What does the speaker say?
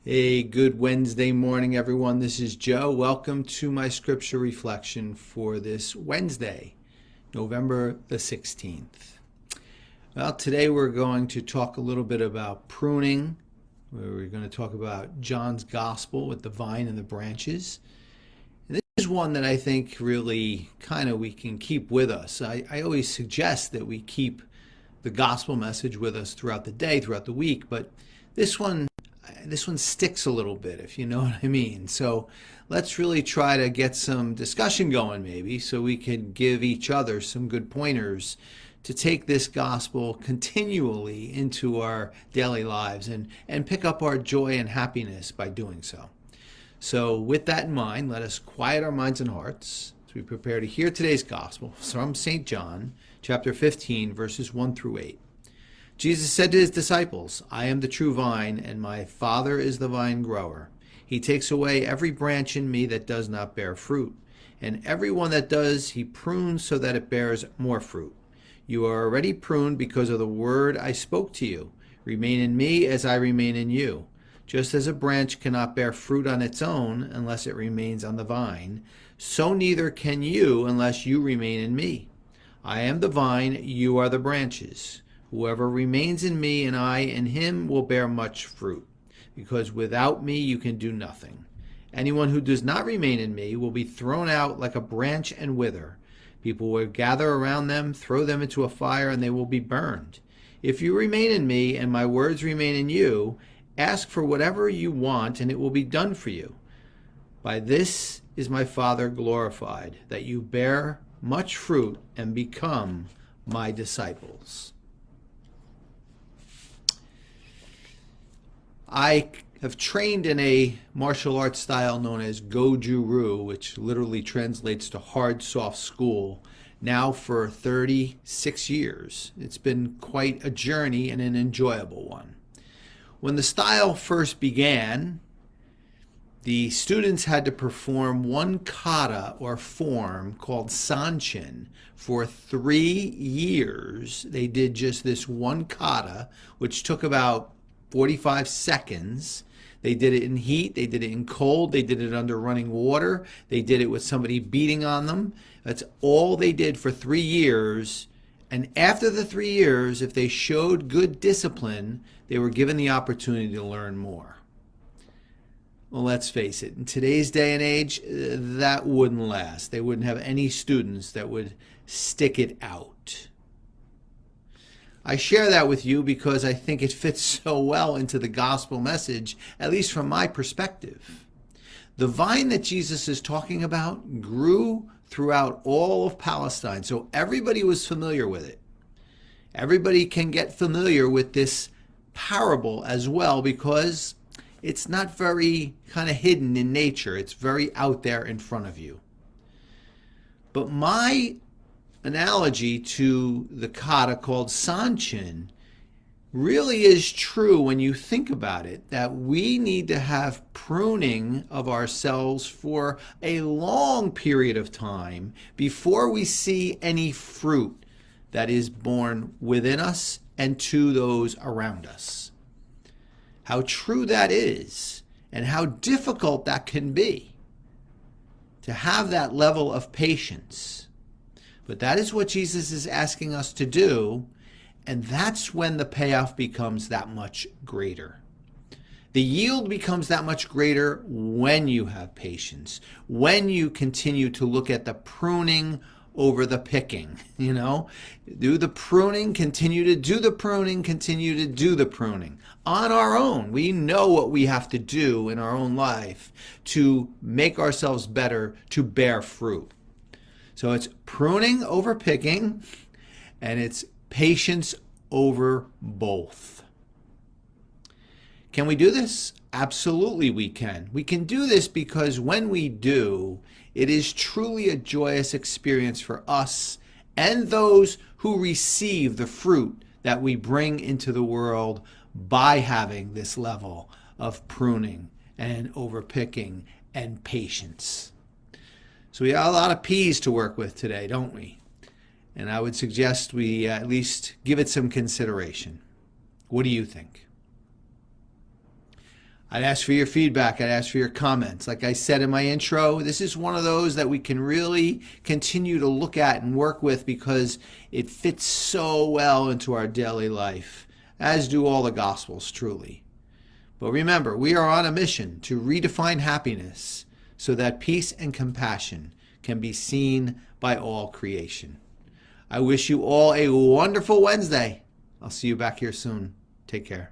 Hey, good Wednesday morning, everyone. This is Joe. Welcome to my scripture reflection for this Wednesday, November the 16th. Well, today we're going to talk a little bit about pruning. We're going to talk about John's gospel with the vine and the branches. And this is one that I think really we can keep with us. I always suggest that we keep the gospel message with us throughout the day, throughout the week, but this one sticks a little bit, if you know what I mean. So let's really try to get some discussion going, maybe, so we can give each other some good pointers to take this gospel continually into our daily lives and pick up our joy and happiness by doing so. So with that in mind, let us quiet our minds and hearts as we prepare to hear today's gospel from St. John, chapter 15, verses 1 through 8. Jesus said to his disciples, "I am the true vine, and my Father is the vine grower. He takes away every branch in me that does not bear fruit, and every one that does he prunes so that it bears more fruit. You are already pruned because of the word I spoke to you. Remain in me as I remain in you. Just as a branch cannot bear fruit on its own unless it remains on the vine, so neither can you unless you remain in me. I am the vine, you are the branches. Whoever remains in me and I in him will bear much fruit, because without me you can do nothing. Anyone who does not remain in me will be thrown out like a branch and wither. People will gather around them, throw them into a fire, and they will be burned. If you remain in me and my words remain in you, ask for whatever you want and it will be done for you. By this is my Father glorified, that you bear much fruit and become my disciples." I have trained in a martial arts style known as Goju-Ryu, which literally translates to hard, soft school, now for 36 years. It's been quite a journey and an enjoyable one. When the style first began, the students had to perform one kata or form called sanchin for 3 years. They did just this one kata, which took about 45 seconds. They did it in heat, they did it in cold, they did it under running water, they did it with somebody beating on them. That's all they did for 3 years. And after the 3 years, if they showed good discipline, they were given the opportunity to learn more. Well, let's face it, in today's day and age, that wouldn't last. They wouldn't have any students that would stick it out. I share that with you because I think it fits so well into the gospel message, at least from my perspective. The vine that Jesus is talking about grew throughout all of Palestine, so everybody was familiar with it. Everybody can get familiar with this parable as well because it's not very hidden in nature. It's very out there in front of you. But my analogy to the kata called sanchin really is true when you think about it, that we need to have pruning of ourselves for a long period of time before we see any fruit that is born within us and to those around us. How true that is and how difficult that can be to have that level of patience. But that is what Jesus is asking us to do, and that's when the payoff becomes that much greater. The yield becomes that much greater when you have patience, when you continue to look at the pruning over the picking. Do the pruning, continue to do the pruning, continue to do the pruning. On our own, we know what we have to do in our own life to make ourselves better, to bear fruit. So it's pruning over picking, and it's patience over both. Can we do this? Absolutely we can. We can do this because when we do, it is truly a joyous experience for us and those who receive the fruit that we bring into the world by having this level of pruning and overpicking and patience. So we got a lot of P's to work with today, don't we? And I would suggest we at least give it some consideration. What do you think? I'd ask for your feedback. I'd ask for your comments. Like I said in my intro, this is one of those that we can really continue to look at and work with because it fits so well into our daily life, as do all the Gospels, truly. But remember, we are on a mission to redefine happiness so that peace and compassion can be seen by all creation. I wish you all a wonderful Wednesday. I'll see you back here soon. Take care.